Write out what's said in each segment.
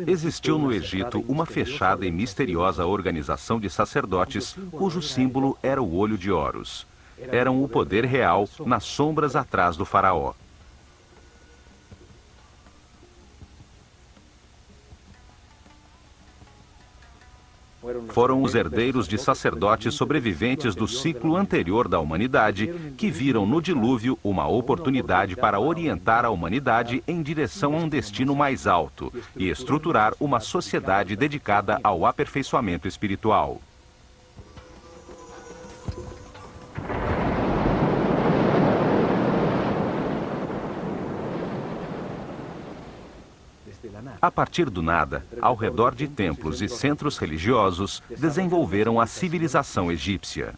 Existiu no Egito uma fechada e misteriosa organização de sacerdotes cujo símbolo era o olho de Horus. Eram o poder real nas sombras atrás do faraó. Foram os herdeiros de sacerdotes sobreviventes do ciclo anterior da humanidade que viram no dilúvio uma oportunidade para orientar a humanidade em direção a um destino mais alto e estruturar uma sociedade dedicada ao aperfeiçoamento espiritual. A partir do nada, ao redor de templos e centros religiosos, desenvolveram a civilização egípcia.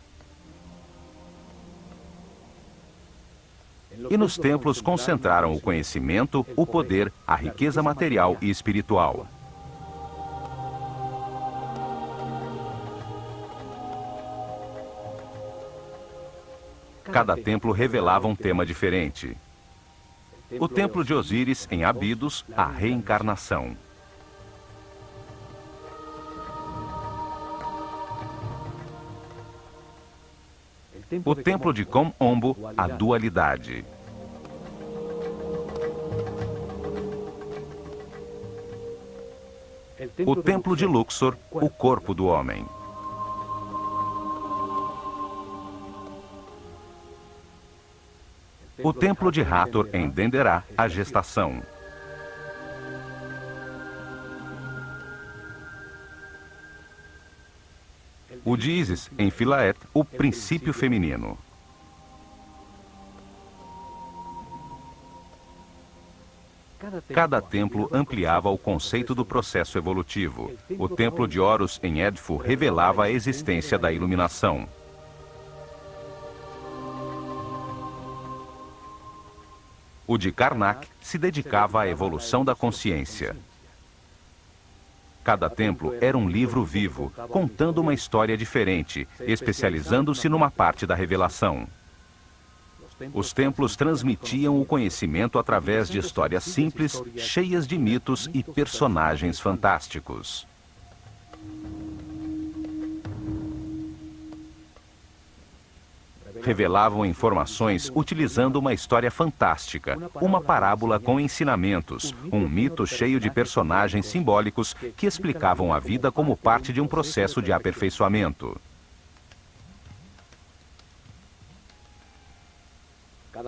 E nos templos concentraram o conhecimento, o poder, a riqueza material e espiritual. Cada templo revelava um tema diferente. O templo de Osíris, em Abidos, a reencarnação. O templo de Kom-Ombo, a dualidade. O templo de Luxor, o corpo do homem. O templo de Hathor, em Denderah, a gestação. O de Ísis, em Philaet, o princípio feminino. Cada templo ampliava o conceito do processo evolutivo. O templo de Horus, em Edfu, revelava a existência da iluminação. O de Karnak se dedicava à evolução da consciência. Cada templo era um livro vivo, contando uma história diferente, especializando-se numa parte da revelação. Os templos transmitiam o conhecimento através de histórias simples, cheias de mitos e personagens fantásticos. Revelavam informações utilizando uma história fantástica, uma parábola com ensinamentos, um mito cheio de personagens simbólicos que explicavam a vida como parte de um processo de aperfeiçoamento.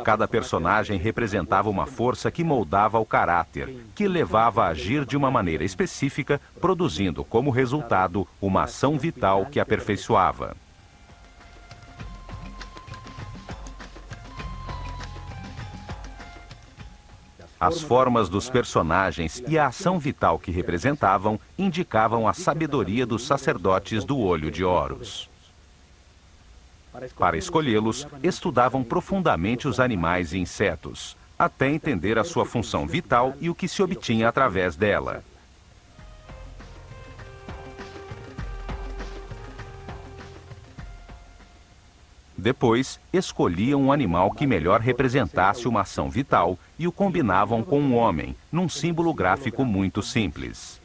Cada personagem representava uma força que moldava o caráter, que levava a agir de uma maneira específica, produzindo como resultado uma ação vital que aperfeiçoava. As formas dos personagens e a ação vital que representavam indicavam a sabedoria dos sacerdotes do olho de Horus. Para escolhê-los, estudavam profundamente os animais e insetos, até entender a sua função vital e o que se obtinha através dela. Depois, escolhiam um animal que melhor representasse uma ação vital e o combinavam com um homem, num símbolo gráfico muito simples.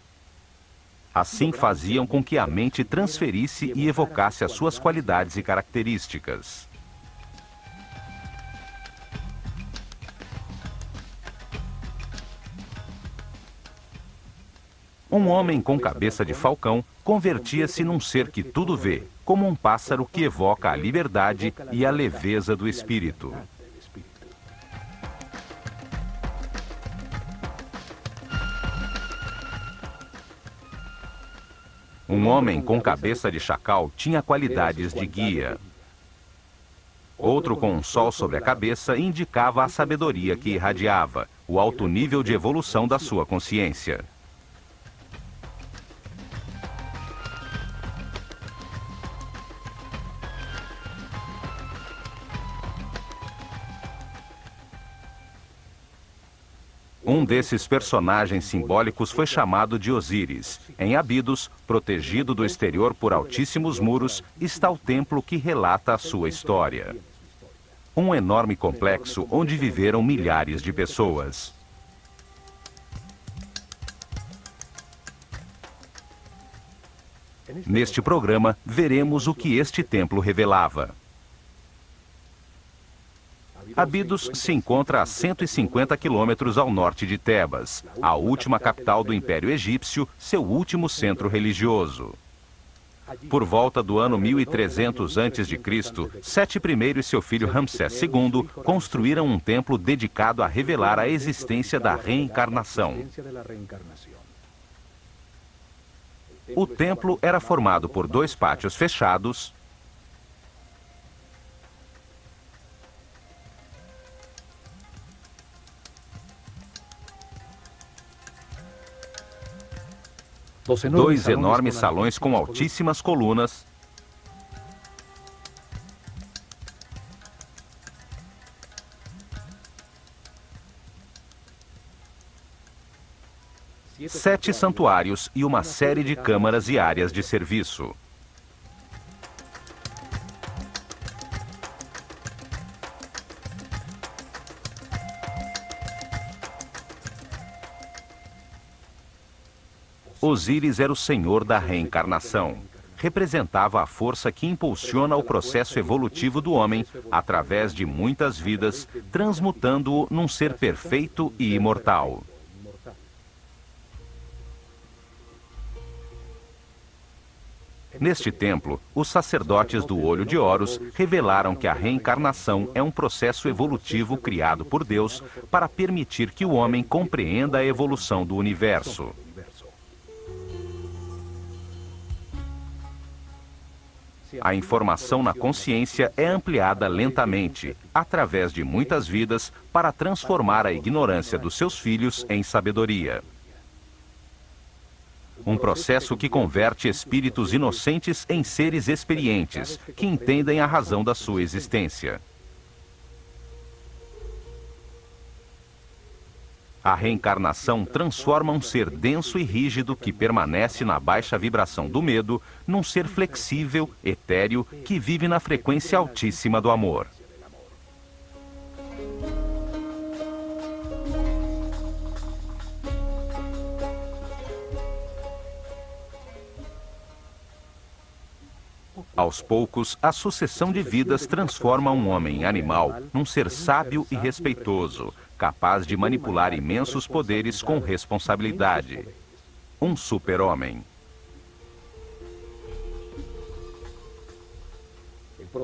Assim faziam com que a mente transferisse e evocasse as suas qualidades e características. Um homem com cabeça de falcão convertia-se num ser que tudo vê, como um pássaro que evoca a liberdade e a leveza do espírito. Um homem com cabeça de chacal tinha qualidades de guia. Outro com um sol sobre a cabeça indicava a sabedoria que irradiava, o alto nível de evolução da sua consciência. Um desses personagens simbólicos foi chamado de Osíris. Em Abidos, protegido do exterior por altíssimos muros, está o templo que relata a sua história. Um enorme complexo onde viveram milhares de pessoas. Neste programa, veremos o que este templo revelava. Abidos se encontra a 150 quilômetros ao norte de Tebas, a última capital do Império Egípcio, seu último centro religioso. Por volta do ano 1300 a.C., Sete I e seu filho Ramsés II construíram um templo dedicado a revelar a existência da reencarnação. O templo era formado por 2 pátios fechados, dois enormes salões com altíssimas colunas, sete santuários e uma série de câmaras e áreas de serviço. Osíris era o senhor da reencarnação. Representava a força que impulsiona o processo evolutivo do homem através de muitas vidas, transmutando-o num ser perfeito e imortal. Neste templo, os sacerdotes do Olho de Horus revelaram que a reencarnação é um processo evolutivo criado por Deus para permitir que o homem compreenda a evolução do universo. A informação na consciência é ampliada lentamente, através de muitas vidas, para transformar a ignorância dos seus filhos em sabedoria. Um processo que converte espíritos inocentes em seres experientes, que entendem a razão da sua existência. A reencarnação transforma um ser denso e rígido que permanece na baixa vibração do medo num ser flexível, etéreo, que vive na frequência altíssima do amor. Aos poucos, a sucessão de vidas transforma um homem animal num ser sábio e respeitoso, capaz de manipular imensos poderes com responsabilidade. Um super-homem.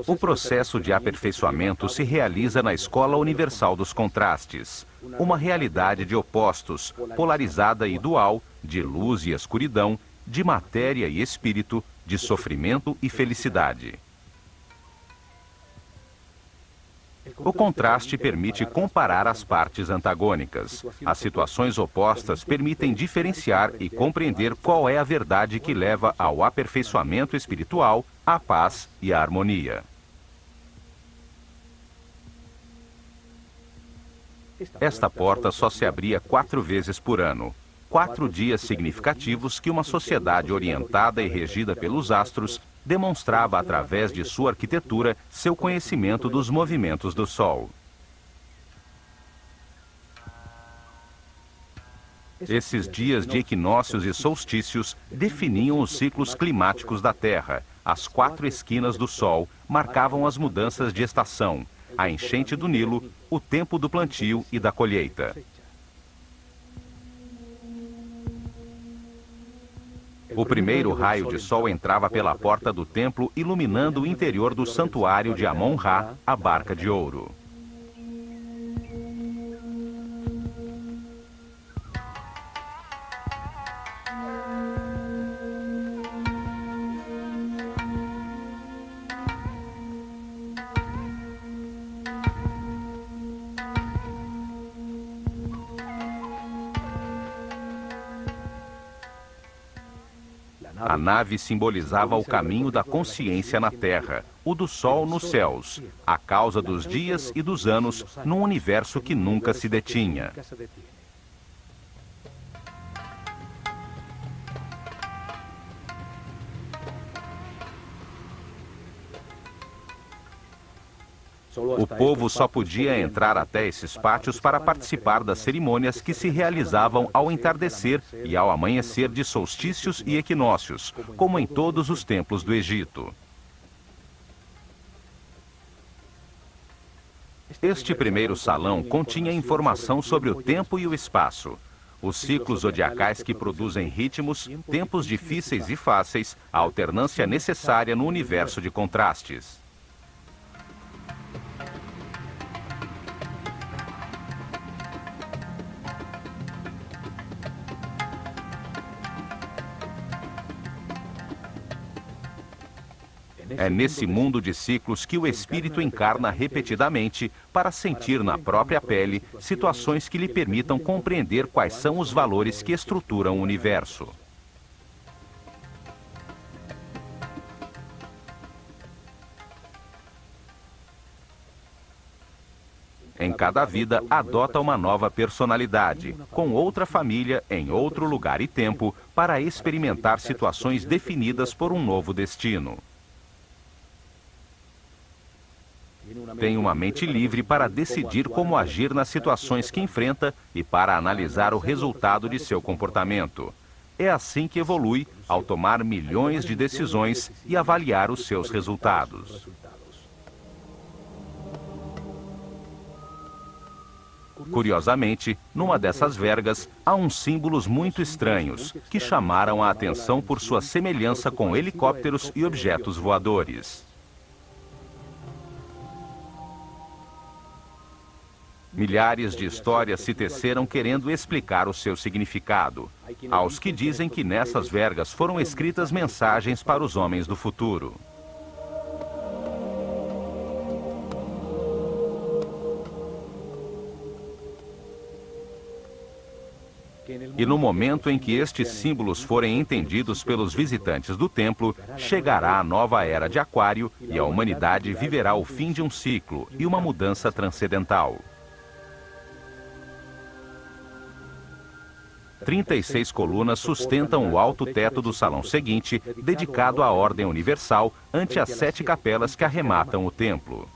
O processo de aperfeiçoamento se realiza na Escola Universal dos Contrastes, uma realidade de opostos, polarizada e dual, de luz e escuridão, de matéria e espírito, de sofrimento e felicidade. O contraste permite comparar as partes antagônicas. As situações opostas permitem diferenciar e compreender qual é a verdade que leva ao aperfeiçoamento espiritual, à paz e à harmonia. Esta porta só se abria 4 vezes por ano. 4 dias significativos que uma sociedade orientada e regida pelos astros demonstrava através de sua arquitetura seu conhecimento dos movimentos do Sol. Esses dias de equinócios e solstícios definiam os ciclos climáticos da Terra. As 4 esquinas do Sol marcavam as mudanças de estação, a enchente do Nilo, o tempo do plantio e da colheita. O primeiro raio de sol entrava pela porta do templo, iluminando o interior do santuário de Amon-Ra, a barca de ouro. A nave simbolizava o caminho da consciência na Terra, o do Sol nos céus, a causa dos dias e dos anos num universo que nunca se detinha. O povo só podia entrar até esses pátios para participar das cerimônias que se realizavam ao entardecer e ao amanhecer de solstícios e equinócios, como em todos os templos do Egito. Este primeiro salão continha informação sobre o tempo e o espaço, os ciclos zodiacais que produzem ritmos, tempos difíceis e fáceis, a alternância necessária no universo de contrastes. É nesse mundo de ciclos que o espírito encarna repetidamente para sentir na própria pele situações que lhe permitam compreender quais são os valores que estruturam o universo. Em cada vida, adota uma nova personalidade, com outra família, em outro lugar e tempo, para experimentar situações definidas por um novo destino. Tem uma mente livre para decidir como agir nas situações que enfrenta e para analisar o resultado de seu comportamento. É assim que evolui, ao tomar milhões de decisões e avaliar os seus resultados. Curiosamente, numa dessas vergas, há uns símbolos muito estranhos, que chamaram a atenção por sua semelhança com helicópteros e objetos voadores. Milhares de histórias se teceram querendo explicar o seu significado. Há os que dizem que nessas vergas foram escritas mensagens para os homens do futuro. E no momento em que estes símbolos forem entendidos pelos visitantes do templo, chegará a nova era de Aquário e a humanidade viverá o fim de um ciclo e uma mudança transcendental. 36 colunas sustentam o alto teto do salão seguinte, dedicado à ordem universal, ante as 7 capelas que arrematam o templo.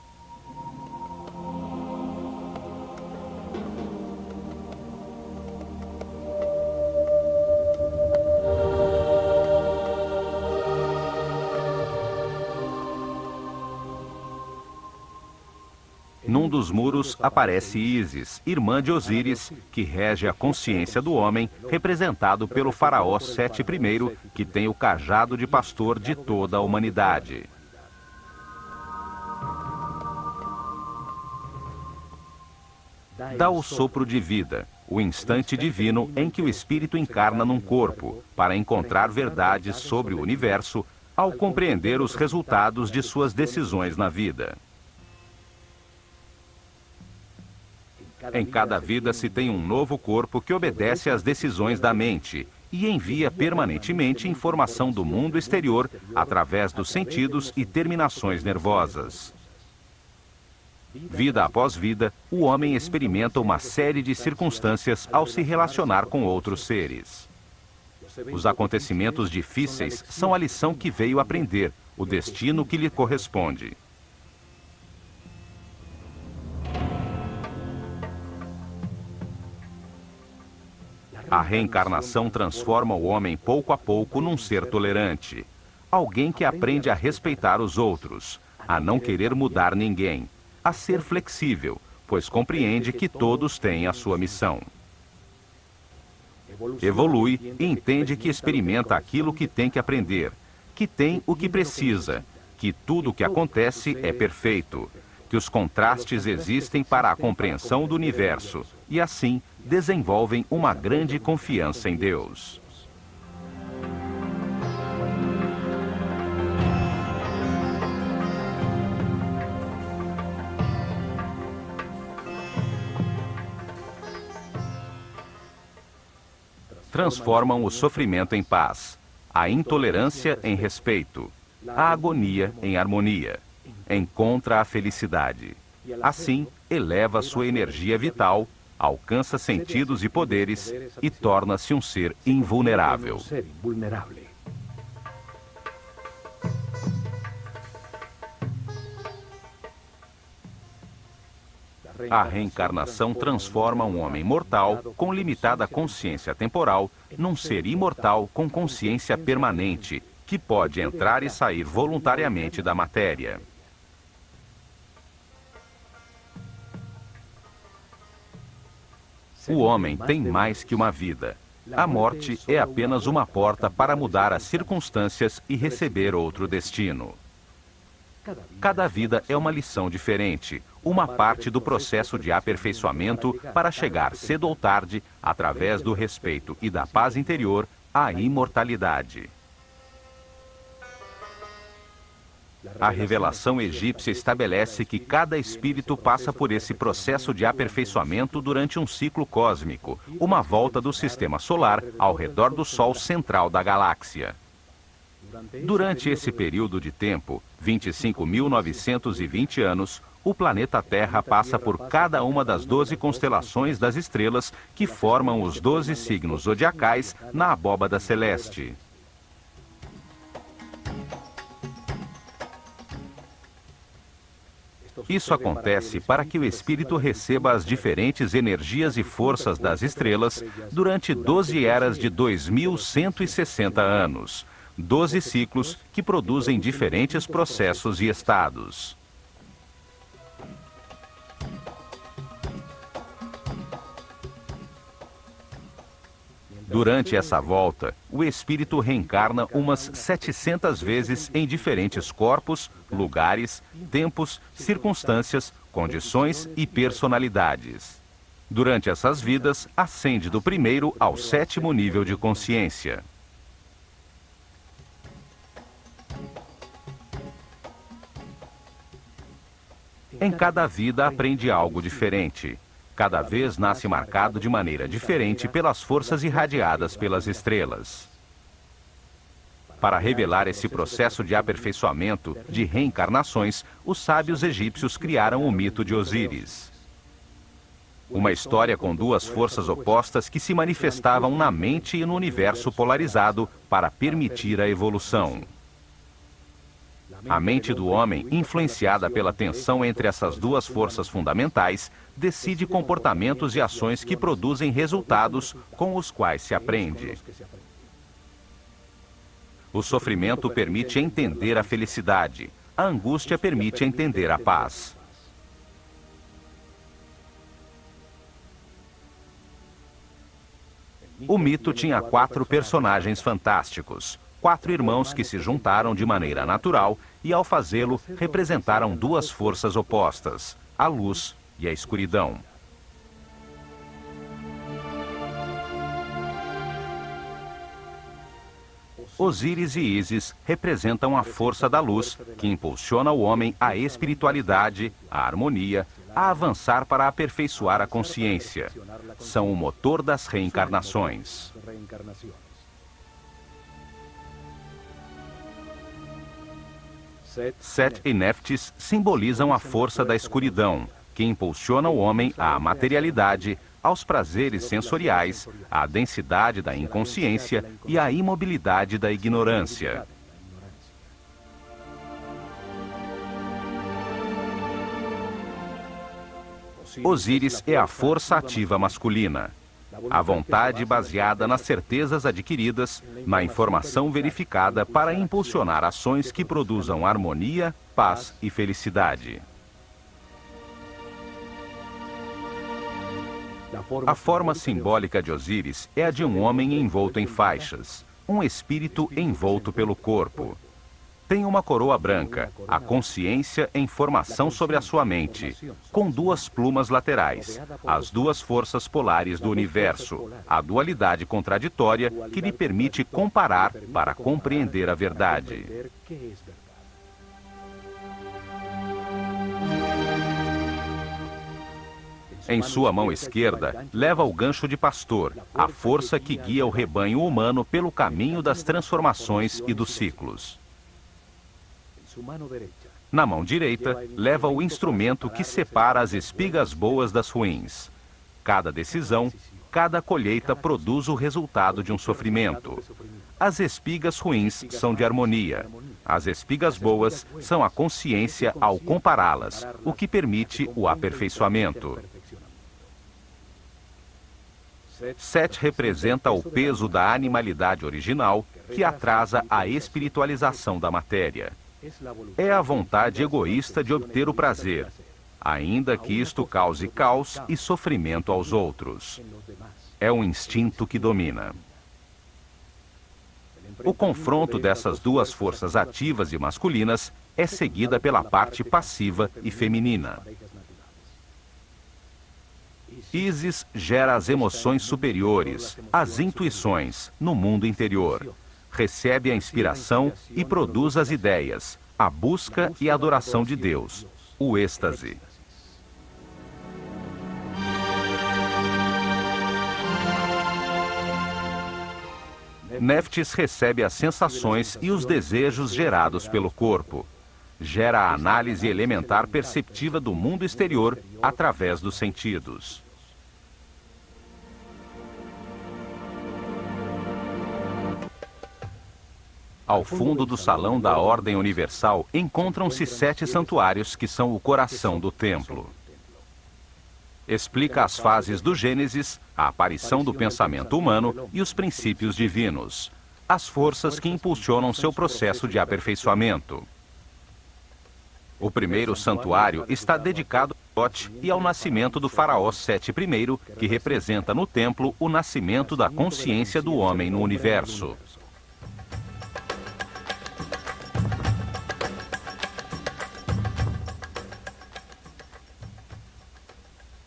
Num dos muros aparece Ísis, irmã de Osíris, que rege a consciência do homem, representado pelo faraó Sete I, que tem o cajado de pastor de toda a humanidade. Dá o sopro de vida, o instante divino em que o espírito encarna num corpo, para encontrar verdades sobre o universo, ao compreender os resultados de suas decisões na vida. Em cada vida se tem um novo corpo que obedece às decisões da mente e envia permanentemente informação do mundo exterior através dos sentidos e terminações nervosas. Vida após vida, o homem experimenta uma série de circunstâncias ao se relacionar com outros seres. Os acontecimentos difíceis são a lição que veio aprender, o destino que lhe corresponde. A reencarnação transforma o homem pouco a pouco num ser tolerante. Alguém que aprende a respeitar os outros, a não querer mudar ninguém, a ser flexível, pois compreende que todos têm a sua missão. Evolui e entende que experimenta aquilo que tem que aprender, que tem o que precisa, que tudo o que acontece é perfeito, que os contrastes existem para a compreensão do universo e, assim, desenvolvem uma grande confiança em Deus. Transformam o sofrimento em paz, a intolerância em respeito, a agonia em harmonia. Encontra a felicidade. Assim, eleva sua energia vital, alcança sentidos e poderes e torna-se um ser invulnerável. A reencarnação transforma um homem mortal, com limitada consciência temporal, num ser imortal com consciência permanente, que pode entrar e sair voluntariamente da matéria. O homem tem mais que uma vida. A morte é apenas uma porta para mudar as circunstâncias e receber outro destino. Cada vida é uma lição diferente, uma parte do processo de aperfeiçoamento para chegar cedo ou tarde, através do respeito e da paz interior, à imortalidade. A revelação egípcia estabelece que cada espírito passa por esse processo de aperfeiçoamento durante um ciclo cósmico, uma volta do sistema solar ao redor do Sol central da galáxia. Durante esse período de tempo, 25.920 anos, o planeta Terra passa por cada uma das 12 constelações das estrelas que formam os 12 signos zodiacais na abóbada celeste. Isso acontece para que o espírito receba as diferentes energias e forças das estrelas durante 12 eras de 2.160 anos, 12 ciclos que produzem diferentes processos e estados. Durante essa volta, o espírito reencarna umas 700 vezes em diferentes corpos, lugares, tempos, circunstâncias, condições e personalidades. Durante essas vidas, ascende do primeiro ao 7º nível de consciência. Em cada vida aprende algo diferente. Cada vez nasce marcado de maneira diferente pelas forças irradiadas pelas estrelas. Para revelar esse processo de aperfeiçoamento, de reencarnações, os sábios egípcios criaram o mito de Osíris. Uma história com duas forças opostas que se manifestavam na mente e no universo polarizado para permitir a evolução. A mente do homem, influenciada pela tensão entre essas duas forças fundamentais, decide comportamentos e ações que produzem resultados com os quais se aprende. O sofrimento permite entender a felicidade. A angústia permite entender a paz. O mito tinha 4 personagens fantásticos. 4 irmãos que se juntaram de maneira natural e, ao fazê-lo, representaram duas forças opostas, a luz e a escuridão. Osíris e Ísis representam a força da luz, que impulsiona o homem à espiritualidade, à harmonia, a avançar para aperfeiçoar a consciência. São o motor das reencarnações. Set e Neftis simbolizam a força da escuridão, que impulsiona o homem à materialidade, aos prazeres sensoriais, à densidade da inconsciência e à imobilidade da ignorância. Osíris é a força ativa masculina. A vontade baseada nas certezas adquiridas, na informação verificada para impulsionar ações que produzam harmonia, paz e felicidade. A forma simbólica de Osíris é a de um homem envolto em faixas, um espírito envolto pelo corpo. Tem uma coroa branca, a consciência em formação sobre a sua mente, com 2 plumas laterais, as 2 forças polares do universo, a dualidade contraditória que lhe permite comparar para compreender a verdade. Em sua mão esquerda, leva o gancho de pastor, a força que guia o rebanho humano pelo caminho das transformações e dos ciclos. Na mão direita, leva o instrumento que separa as espigas boas das ruins. Cada decisão, Cada colheita produz o resultado de um sofrimento. As espigas ruins são de harmonia. As espigas boas são a consciência ao compará-las, o que permite o aperfeiçoamento. 7 representa o peso da animalidade original, que atrasa a espiritualização da matéria. É a vontade egoísta de obter o prazer, ainda que isto cause caos e sofrimento aos outros. É um instinto que domina. O confronto dessas duas forças ativas e masculinas é seguida pela parte passiva e feminina. Ísis gera as emoções superiores, as intuições, no mundo interior. Recebe a inspiração e produz as ideias, a busca e a adoração de Deus, o êxtase. Néftis recebe as sensações e os desejos gerados pelo corpo. Gera a análise elementar perceptiva do mundo exterior através dos sentidos. Ao fundo do salão da Ordem Universal encontram-se 7 santuários que são o coração do templo. Explica as fases do Gênesis, a aparição do pensamento humano e os princípios divinos, as forças que impulsionam seu processo de aperfeiçoamento. O primeiro santuário está dedicado a Thoth e ao nascimento do faraó Sete I, que representa no templo o nascimento da consciência do homem no universo.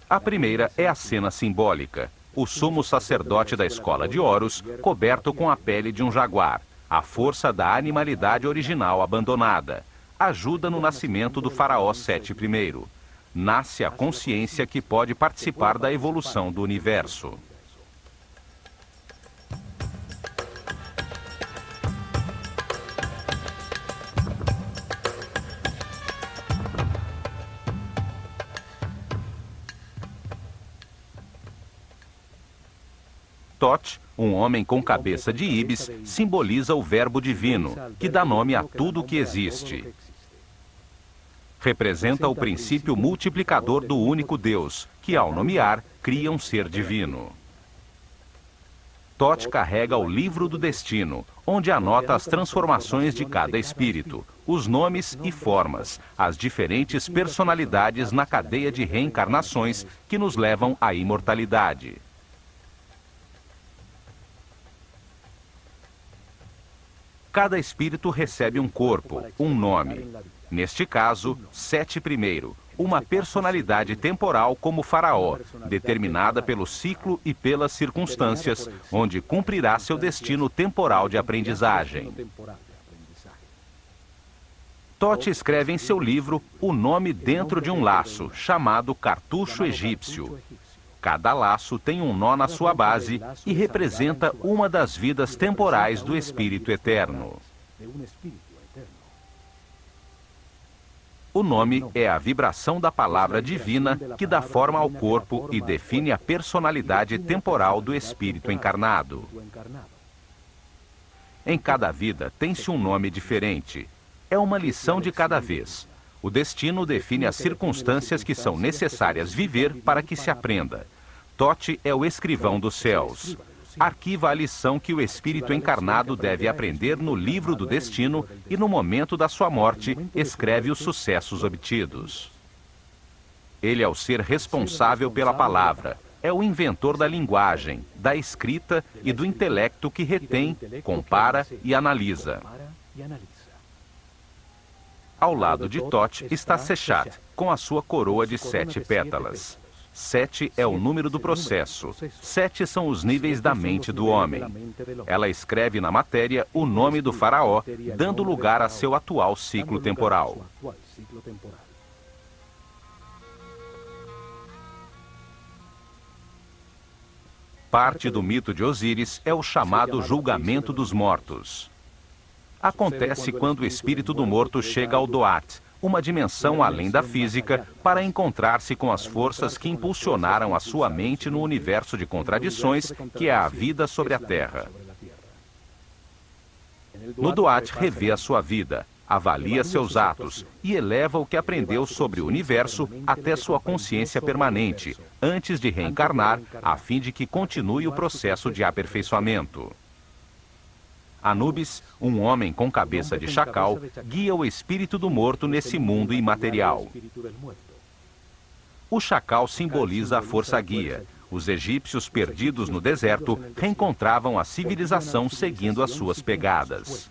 A primeira é a cena simbólica. O sumo sacerdote da escola de Horus, coberto com a pele de um jaguar, a força da animalidade original abandonada, ajuda no nascimento do faraó Sete I. Nasce a consciência que pode participar da evolução do universo. Thoth, um homem com cabeça de íbis, simboliza o verbo divino, que dá nome a tudo o que existe. Representa o princípio multiplicador do único Deus, que ao nomear, cria um ser divino. Thoth carrega o livro do destino, onde anota as transformações de cada espírito, os nomes e formas, as diferentes personalidades na cadeia de reencarnações que nos levam à imortalidade. Cada espírito recebe um corpo, um nome. Neste caso, Sete I, uma personalidade temporal como faraó, determinada pelo ciclo e pelas circunstâncias, onde cumprirá seu destino temporal de aprendizagem. Thoth escreve em seu livro o nome dentro de um laço, chamado cartucho egípcio. Cada laço tem um nó na sua base e representa uma das vidas temporais do Espírito Eterno. O nome é a vibração da palavra divina que dá forma ao corpo e define a personalidade temporal do espírito encarnado. Em cada vida tem-se um nome diferente. É uma lição de cada vez. O destino define as circunstâncias que são necessárias viver para que se aprenda. Thoth é o escrivão dos céus. Arquiva a lição que o espírito encarnado deve aprender no livro do destino e, no momento da sua morte, escreve os sucessos obtidos. Ele é o ser responsável pela palavra, é o inventor da linguagem, da escrita e do intelecto que retém, compara e analisa. Ao lado de Thoth está Seshat, com a sua coroa de 7 pétalas. 7 é o número do processo. 7 são os níveis da mente do homem. Ela escreve na matéria o nome do faraó, dando lugar a seu atual ciclo temporal. Parte do mito de Osíris é o chamado julgamento dos mortos. Acontece quando o espírito do morto chega ao Doat, uma dimensão além da física, para encontrar-se com as forças que impulsionaram a sua mente no universo de contradições que é a vida sobre a Terra. No Duat, revê a sua vida, avalia seus atos e eleva o que aprendeu sobre o universo até sua consciência permanente, antes de reencarnar, a fim de que continue o processo de aperfeiçoamento. Anubis, um homem com cabeça de chacal, guia o espírito do morto nesse mundo imaterial. O chacal simboliza a força guia. Os egípcios perdidos no deserto reencontravam a civilização seguindo as suas pegadas.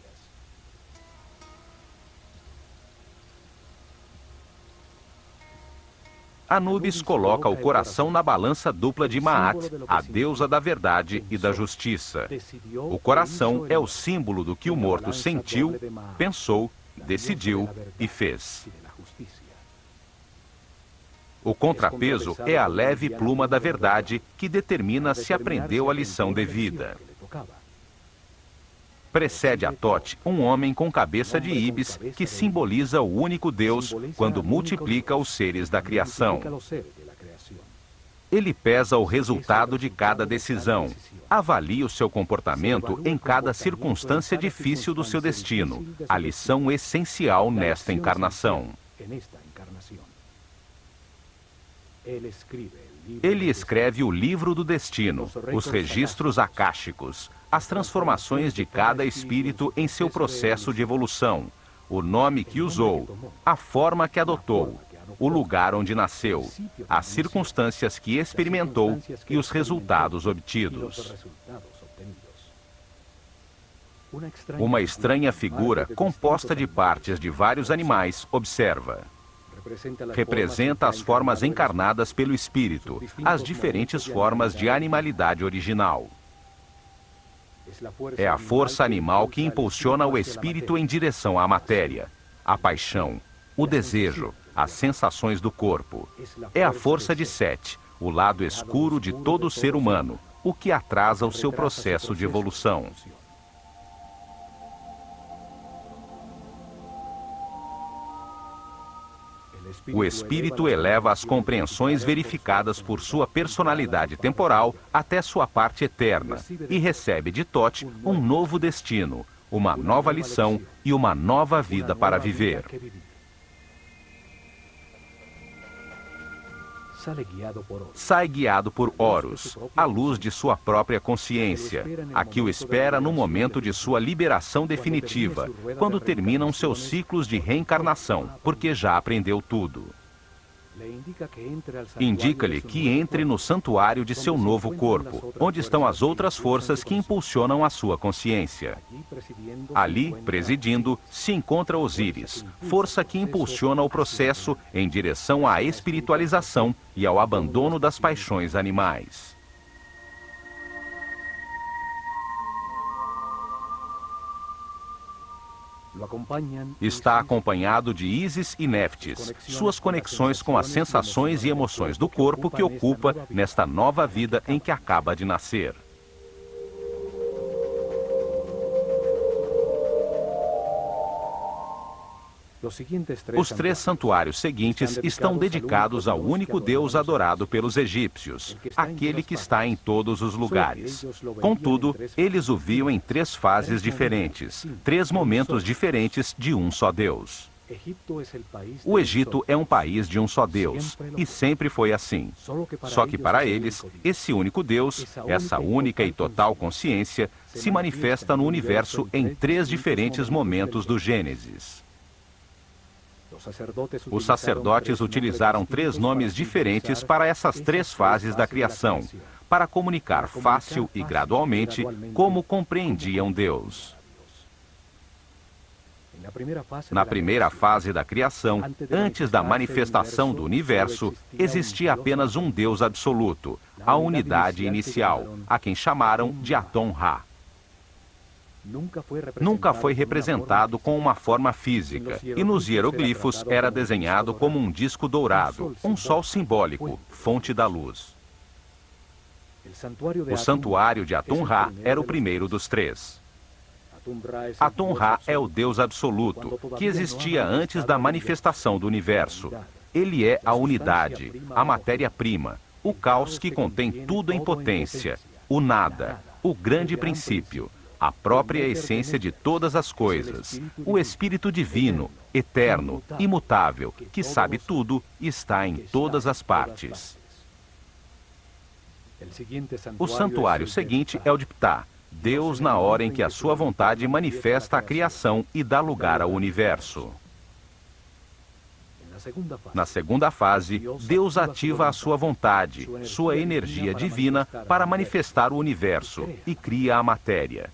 Anubis coloca o coração na balança dupla de Maat, a deusa da verdade e da justiça. O coração é o símbolo do que o morto sentiu, pensou, decidiu e fez. O contrapeso é a leve pluma da verdade que determina se aprendeu a lição devida. Precede a Thoth um homem com cabeça de íbis que simboliza o único Deus quando multiplica os seres da criação. Ele pesa o resultado de cada decisão, avalia o seu comportamento em cada circunstância difícil do seu destino, a lição essencial nesta encarnação. Ele escreve o livro do destino, os registros akáshicos, as transformações de cada espírito em seu processo de evolução, o nome que usou, a forma que adotou, o lugar onde nasceu, as circunstâncias que experimentou e os resultados obtidos. Uma estranha figura, composta de partes de vários animais, observa. Representa as formas encarnadas pelo espírito, as diferentes formas de animalidade original. É a força animal que impulsiona o espírito em direção à matéria, a paixão, o desejo, as sensações do corpo. É a força de Sete, o lado escuro de todo ser humano, o que atrasa o seu processo de evolução. O espírito eleva as compreensões verificadas por sua personalidade temporal até sua parte eterna e recebe de Thoth um novo destino, uma nova lição e uma nova vida para viver. Sai guiado por Horus, a luz de sua própria consciência, a que o espera no momento de sua liberação definitiva, quando terminam seus ciclos de reencarnação, porque já aprendeu tudo. Indica-lhe que entre no santuário de seu novo corpo, onde estão as outras forças que impulsionam a sua consciência. Ali, presidindo, se encontra Osíris, força que impulsiona o processo em direção à espiritualização e ao abandono das paixões animais. Está acompanhado de Ísis e Néftis, suas conexões com as sensações e emoções do corpo que ocupa nesta nova vida em que acaba de nascer. Os 3 santuários seguintes estão dedicados ao único Deus adorado pelos egípcios, aquele que está em todos os lugares. Contudo, eles o viam em 3 fases diferentes, 3 momentos diferentes de um só Deus. O Egito é um país de um só Deus, e sempre foi assim. Só que para eles, esse único Deus, essa única e total consciência, se manifesta no universo em 3 diferentes momentos do Gênesis. Os sacerdotes utilizaram 3 nomes diferentes para essas 3 fases da criação, para comunicar fácil e gradualmente como compreendiam Deus. Na primeira fase da criação, antes da manifestação do universo, existia apenas um Deus absoluto, a unidade inicial, a quem chamaram de Aton-Ra. Nunca foi representado com uma forma física, e nos hieroglifos era desenhado como um disco dourado, um sol simbólico, fonte da luz. O santuário de Aton-Ra era o primeiro dos 3. Atum-Ra é o Deus absoluto, que existia antes da manifestação do universo. Ele é a unidade, a matéria-prima, o caos que contém tudo em potência, o nada, o grande princípio, a própria essência de todas as coisas, o Espírito Divino, eterno, imutável, que sabe tudo e está em todas as partes. O santuário seguinte é o de Ptah, Deus na hora em que a sua vontade manifesta a criação e dá lugar ao universo. Na segunda fase, Deus ativa a sua vontade, sua energia divina, para manifestar o universo e cria a matéria.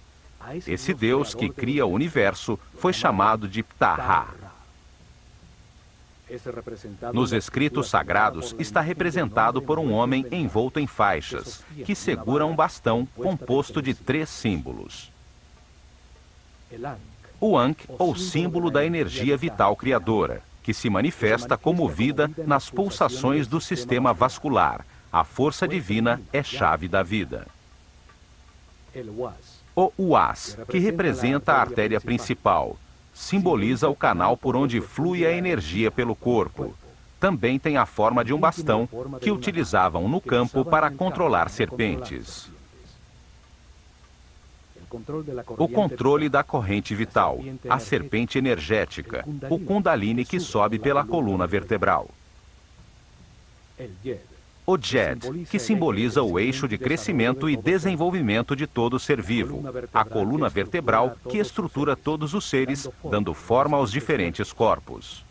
Esse Deus que cria o universo foi chamado de Ptah. Nos escritos sagrados está representado por um homem envolto em faixas, que segura um bastão composto de 3 símbolos. O Ankh, ou símbolo da energia vital criadora, que se manifesta como vida nas pulsações do sistema vascular. A força divina é chave da vida. O Uas, que representa a artéria principal, simboliza o canal por onde flui a energia pelo corpo. Também tem a forma de um bastão que utilizavam no campo para controlar serpentes. O controle da corrente vital, a serpente energética, o Kundalini que sobe pela coluna vertebral. O Djed, que simboliza o eixo de crescimento e desenvolvimento de todo ser vivo, a coluna vertebral que estrutura todos os seres, dando forma aos diferentes corpos.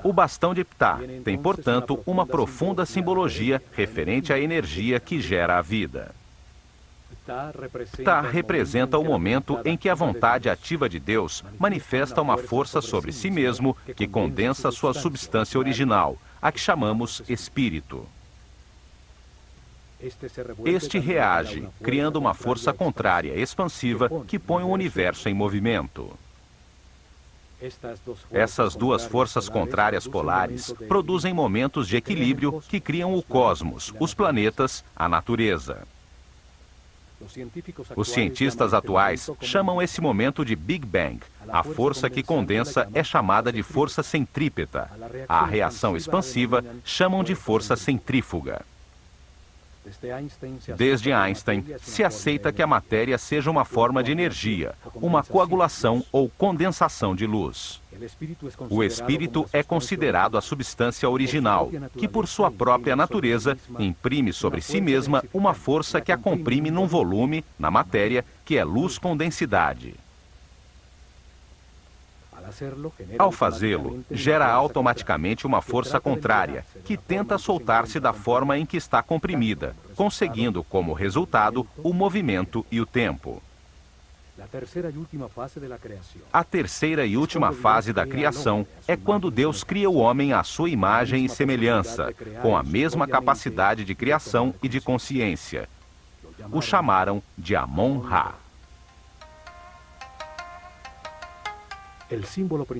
O bastão de Ptah tem, portanto, uma profunda simbologia referente à energia que gera a vida. Ptah representa o momento em que a vontade ativa de Deus manifesta uma força sobre si mesmo que condensa sua substância original, a que chamamos espírito. Este reage, criando uma força contrária expansiva que põe o universo em movimento. Essas 2 forças contrárias polares produzem momentos de equilíbrio que criam o cosmos, os planetas, a natureza. Os cientistas atuais chamam esse momento de Big Bang. A força que condensa é chamada de força centrípeta. A reação expansiva chamam de força centrífuga. Desde Einstein, se aceita que a matéria seja uma forma de energia, uma coagulação ou condensação de luz. O espírito é considerado a substância original, que por sua própria natureza imprime sobre si mesma uma força que a comprime num volume, na matéria, que é luz com densidade. Ao fazê-lo, gera automaticamente uma força contrária, que tenta soltar-se da forma em que está comprimida, conseguindo como resultado o movimento e o tempo. A terceira e última fase da criação é quando Deus cria o homem à sua imagem e semelhança, com a mesma capacidade de criação e de consciência. O chamaram de Amon-Ra.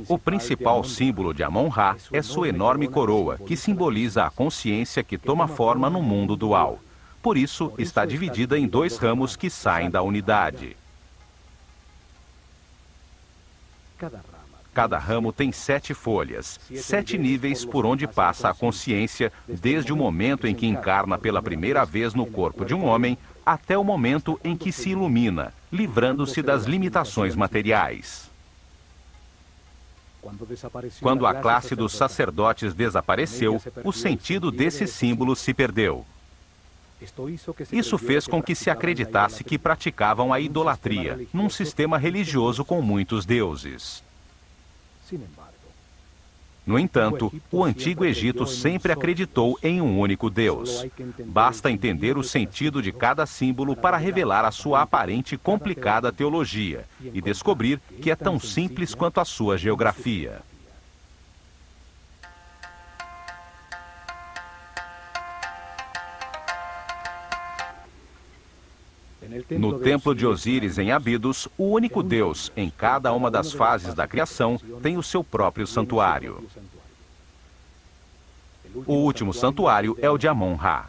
O principal símbolo de Amon-Ra é sua enorme coroa, que simboliza a consciência que toma forma no mundo dual. Por isso, está dividida em 2 ramos que saem da unidade. Cada ramo tem 7 folhas, 7 níveis por onde passa a consciência, desde o momento em que encarna pela primeira vez no corpo de um homem, até o momento em que se ilumina, livrando-se das limitações materiais. Quando a classe dos sacerdotes desapareceu, o sentido desse símbolo se perdeu. Isso fez com que se acreditasse que praticavam a idolatria, num sistema religioso com muitos deuses. No entanto, o Antigo Egito sempre acreditou em um único Deus. Basta entender o sentido de cada símbolo para revelar a sua aparente complicada teologia e descobrir que é tão simples quanto a sua geografia. No templo de Osíris em Abidos, o único Deus, em cada uma das fases da criação, tem o seu próprio santuário. O último santuário é o de Amon-Ra.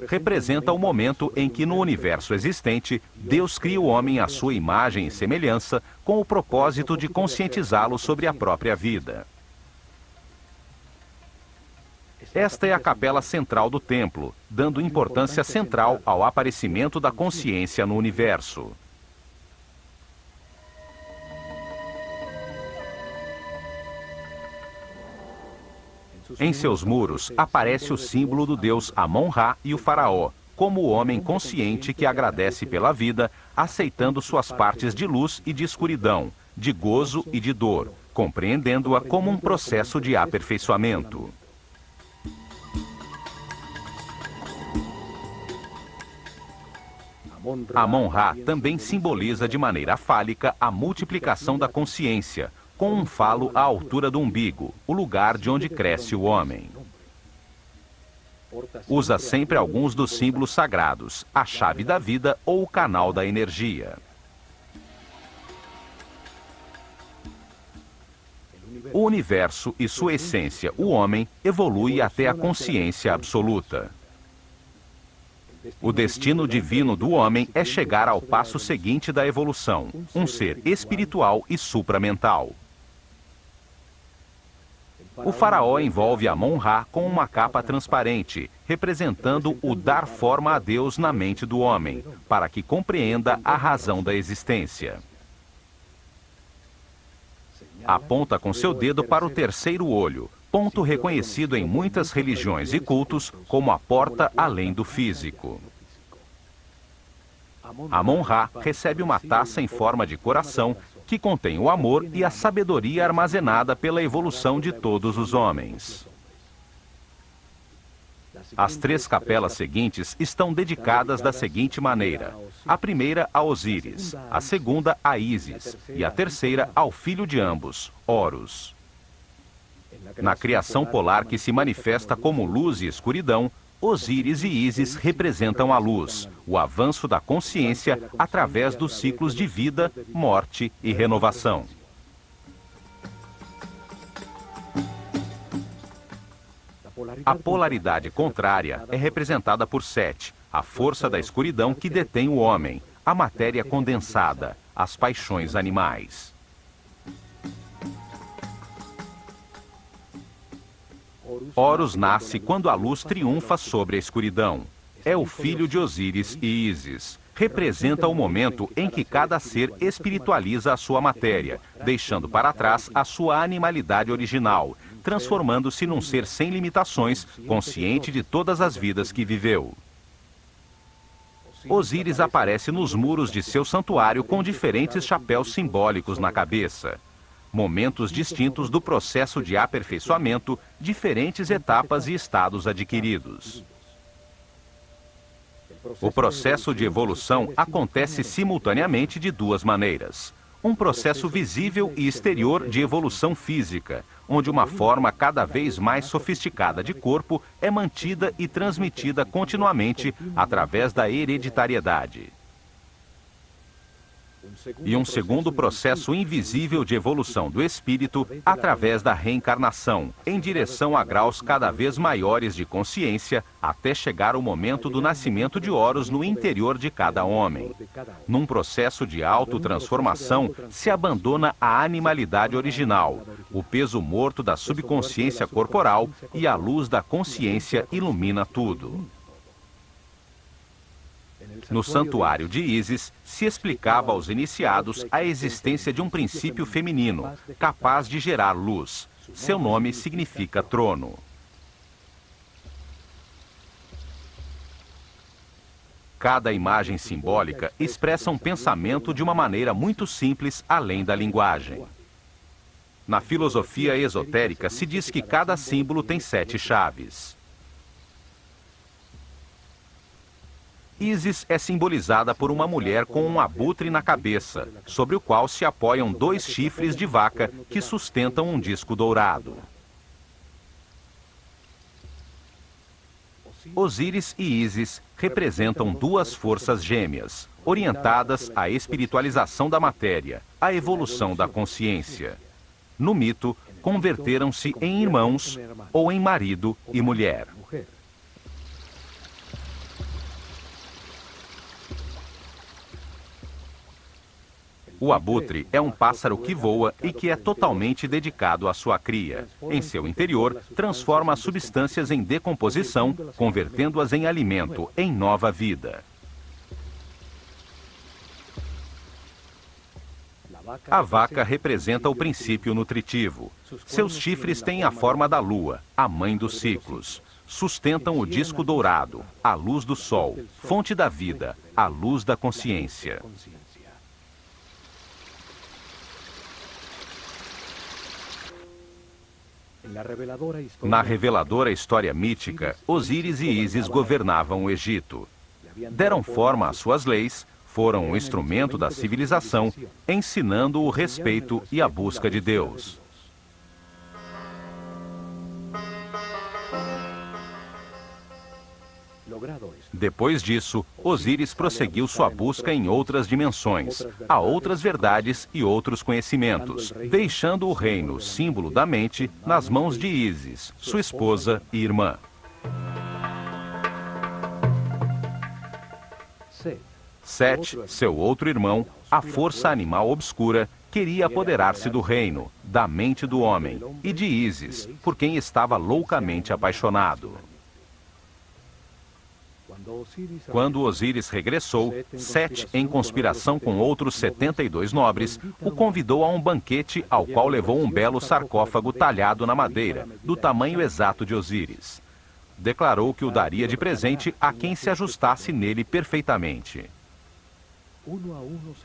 representa o momento em que no universo existente, Deus cria o homem à sua imagem e semelhança com o propósito de conscientizá-lo sobre a própria vida. Esta é a capela central do templo, dando importância central ao aparecimento da consciência no universo. Em seus muros aparece o símbolo do deus Amon-Ra e o faraó, como o homem consciente que agradece pela vida, aceitando suas partes de luz e de escuridão, de gozo e de dor, compreendendo-a como um processo de aperfeiçoamento. Amon-Ra também simboliza de maneira fálica a multiplicação da consciência, com um falo à altura do umbigo, o lugar de onde cresce o homem. Usa sempre alguns dos símbolos sagrados, a chave da vida ou o canal da energia. O universo e sua essência, o homem, evolui até a consciência absoluta. O destino divino do homem é chegar ao passo seguinte da evolução, um ser espiritual e supramental. O faraó envolve Amon-Ra com uma capa transparente, representando o dar forma a Deus na mente do homem, para que compreenda a razão da existência. Aponta com seu dedo para o terceiro olho, ponto reconhecido em muitas religiões e cultos como a porta além do físico. Amon-Ra recebe uma taça em forma de coração que contém o amor e a sabedoria armazenada pela evolução de todos os homens. As três capelas seguintes estão dedicadas da seguinte maneira: a primeira a Osíris, a segunda a Ísis e a terceira ao filho de ambos, Horus. Na criação polar que se manifesta como luz e escuridão, Osíris e Ísis representam a luz, o avanço da consciência através dos ciclos de vida, morte e renovação. A polaridade contrária é representada por Sete, a força da escuridão que detém o homem, a matéria condensada, as paixões animais. Horus nasce quando a luz triunfa sobre a escuridão. É o filho de Osíris e Ísis. Representa o momento em que cada ser espiritualiza a sua matéria, deixando para trás a sua animalidade original, transformando-se num ser sem limitações, consciente de todas as vidas que viveu. Osíris aparece nos muros de seu santuário com diferentes chapéus simbólicos na cabeça. Momentos distintos do processo de aperfeiçoamento, diferentes etapas e estados adquiridos. O processo de evolução acontece simultaneamente de duas maneiras. Um processo visível e exterior de evolução física, onde uma forma cada vez mais sofisticada de corpo é mantida e transmitida continuamente através da hereditariedade. E um segundo processo invisível de evolução do espírito através da reencarnação, em direção a graus cada vez maiores de consciência, até chegar o momento do nascimento de Horus no interior de cada homem. Num processo de autotransformação, se abandona a animalidade original, o peso morto da subconsciência corporal e a luz da consciência ilumina tudo. No santuário de Ísis, se explicava aos iniciados a existência de um princípio feminino, capaz de gerar luz. Seu nome significa trono. Cada imagem simbólica expressa um pensamento de uma maneira muito simples, além da linguagem. Na filosofia esotérica, se diz que cada símbolo tem 7 chaves. Ísis é simbolizada por uma mulher com um abutre na cabeça, sobre o qual se apoiam 2 chifres de vaca que sustentam um disco dourado. Osíris e Ísis representam 2 forças gêmeas, orientadas à espiritualização da matéria, à evolução da consciência. No mito, converteram-se em irmãos ou em marido e mulher. O abutre é um pássaro que voa e que é totalmente dedicado à sua cria. Em seu interior, transforma as substâncias em decomposição, convertendo-as em alimento, em nova vida. A vaca representa o princípio nutritivo. Seus chifres têm a forma da lua, a mãe dos ciclos. Sustentam o disco dourado, a luz do sol, fonte da vida, a luz da consciência. Na reveladora história mítica, Osíris e Ísis governavam o Egito. Deram forma às suas leis, foram um instrumento da civilização, ensinando o respeito e a busca de Deus. Depois disso, Osíris prosseguiu sua busca em outras dimensões, a outras verdades e outros conhecimentos, deixando o reino, símbolo da mente, nas mãos de Ísis, sua esposa e irmã. Sete, seu outro irmão, a força animal obscura, queria apoderar-se do reino, da mente do homem e de Ísis, por quem estava loucamente apaixonado. Quando Osíris regressou, Sete, em conspiração com outros 72 nobres, o convidou a um banquete ao qual levou um belo sarcófago talhado na madeira, do tamanho exato de Osíris. Declarou que o daria de presente a quem se ajustasse nele perfeitamente.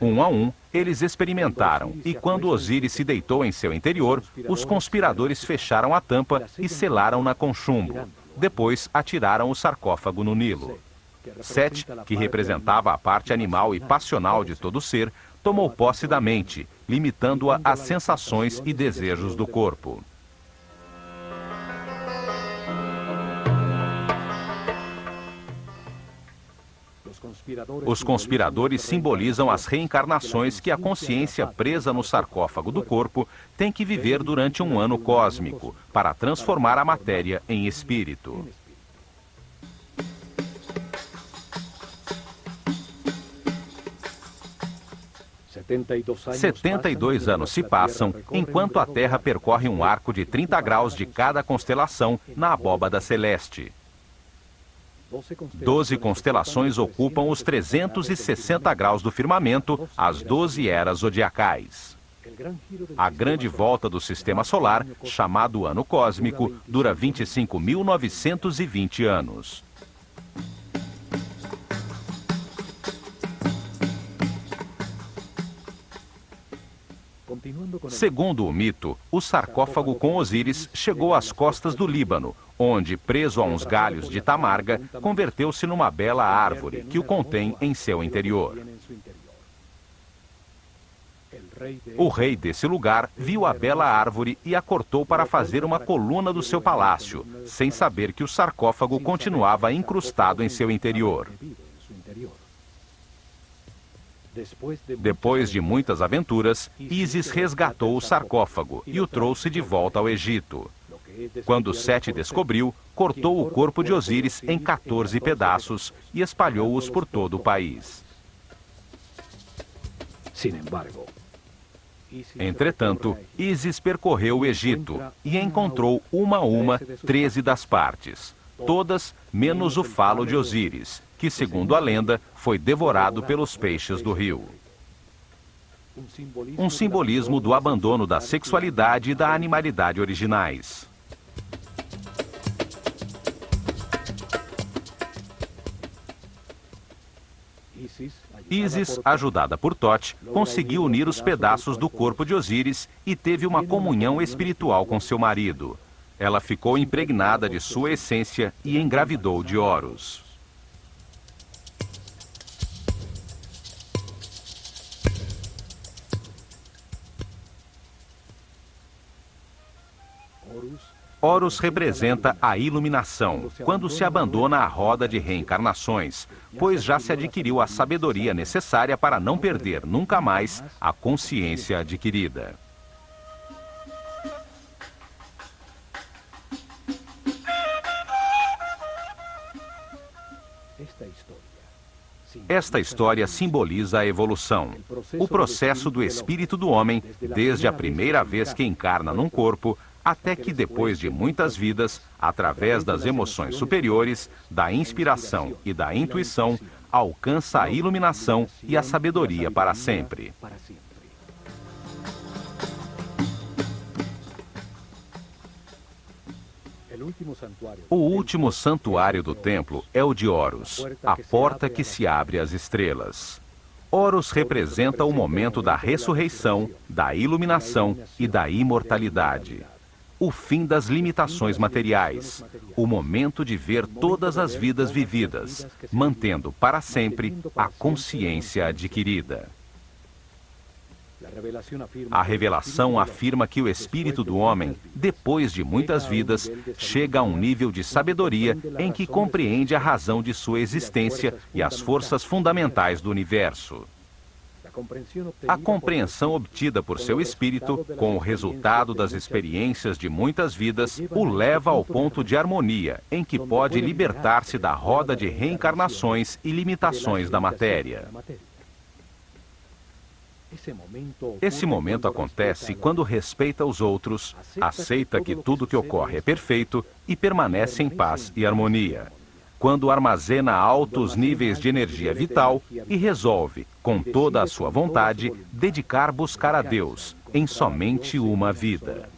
Um a um, eles experimentaram, e quando Osíris se deitou em seu interior, os conspiradores fecharam a tampa e selaram-na com chumbo. Depois atiraram o sarcófago no Nilo. Sete, que representava a parte animal e passional de todo ser, tomou posse da mente, limitando-a às sensações e desejos do corpo. Os conspiradores simbolizam as reencarnações que a consciência presa no sarcófago do corpo tem que viver durante um ano cósmico, para transformar a matéria em espírito. Setenta e dois anos se passam, enquanto a Terra percorre um arco de 30 graus de cada constelação na abóbada celeste. 12 constelações ocupam os 360 graus do firmamento, as 12 eras zodiacais. A grande volta do sistema solar, chamado ano cósmico, dura 25.920 anos. Segundo o mito, o sarcófago com Osíris chegou às costas do Líbano, onde, preso a uns galhos de tamarga, converteu-se numa bela árvore que o contém em seu interior. O rei desse lugar viu a bela árvore e a cortou para fazer uma coluna do seu palácio, sem saber que o sarcófago continuava incrustado em seu interior. Depois de muitas aventuras, Ísis resgatou o sarcófago e o trouxe de volta ao Egito. Quando Sete descobriu, cortou o corpo de Osíris em 14 pedaços e espalhou-os por todo o país. Entretanto, Ísis percorreu o Egito e encontrou uma a uma 13 das partes, todas menos o falo de Osíris, que, segundo a lenda, foi devorado pelos peixes do rio. Um simbolismo do abandono da sexualidade e da animalidade originais. Ísis, ajudada por Thoth, conseguiu unir os pedaços do corpo de Osíris e teve uma comunhão espiritual com seu marido. Ela ficou impregnada de sua essência e engravidou de Horus. Horus representa a iluminação, quando se abandona a roda de reencarnações, pois já se adquiriu a sabedoria necessária para não perder nunca mais a consciência adquirida. Esta história simboliza a evolução, o processo do espírito do homem, desde a primeira vez que encarna num corpo, até que depois de muitas vidas, através das emoções superiores, da inspiração e da intuição, alcança a iluminação e a sabedoria para sempre. O último santuário do templo é o de Horus, a porta que se abre às estrelas. Horus representa o momento da ressurreição, da iluminação e da imortalidade. O fim das limitações materiais, o momento de ver todas as vidas vividas, mantendo para sempre a consciência adquirida. A revelação afirma que o espírito do homem, depois de muitas vidas, chega a um nível de sabedoria em que compreende a razão de sua existência e as forças fundamentais do universo. A compreensão obtida por seu espírito, com o resultado das experiências de muitas vidas, o leva ao ponto de harmonia, em que pode libertar-se da roda de reencarnações e limitações da matéria. Esse momento acontece quando respeita os outros, aceita que tudo que ocorre é perfeito e permanece em paz e harmonia. Quando armazena altos níveis de energia vital e resolve, com toda a sua vontade, buscar a Deus em somente uma vida.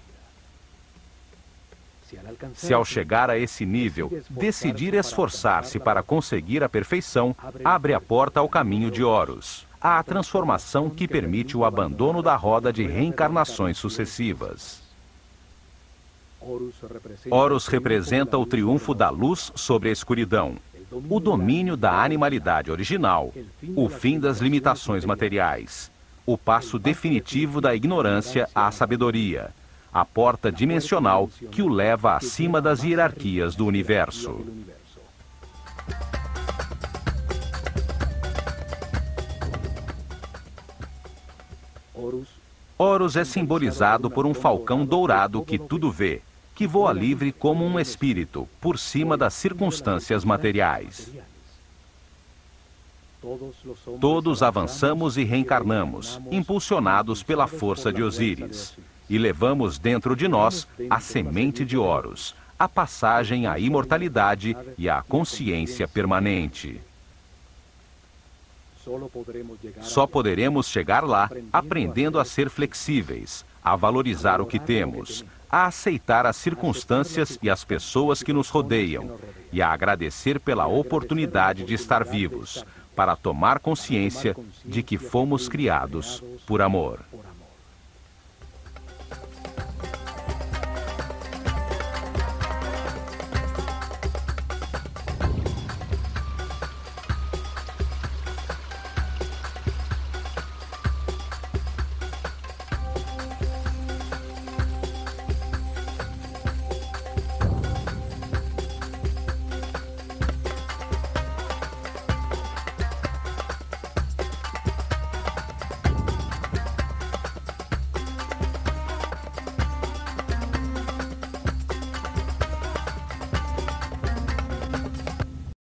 Se ao chegar a esse nível, decidir esforçar-se para conseguir a perfeição, abre a porta ao caminho de Horus, à transformação que permite o abandono da roda de reencarnações sucessivas. Horus representa o triunfo da luz sobre a escuridão, o domínio da animalidade original, o fim das limitações materiais, o passo definitivo da ignorância à sabedoria, a porta dimensional que o leva acima das hierarquias do universo. Horus é simbolizado por um falcão dourado que tudo vê, que voa livre como um espírito, por cima das circunstâncias materiais. Todos avançamos e reencarnamos, impulsionados pela força de Osíris, e levamos dentro de nós a semente de Horus, a passagem à imortalidade e à consciência permanente. Só poderemos chegar lá aprendendo a ser flexíveis, a valorizar o que temos, a aceitar as circunstâncias e as pessoas que nos rodeiam e a agradecer pela oportunidade de estar vivos, para tomar consciência de que fomos criados por amor.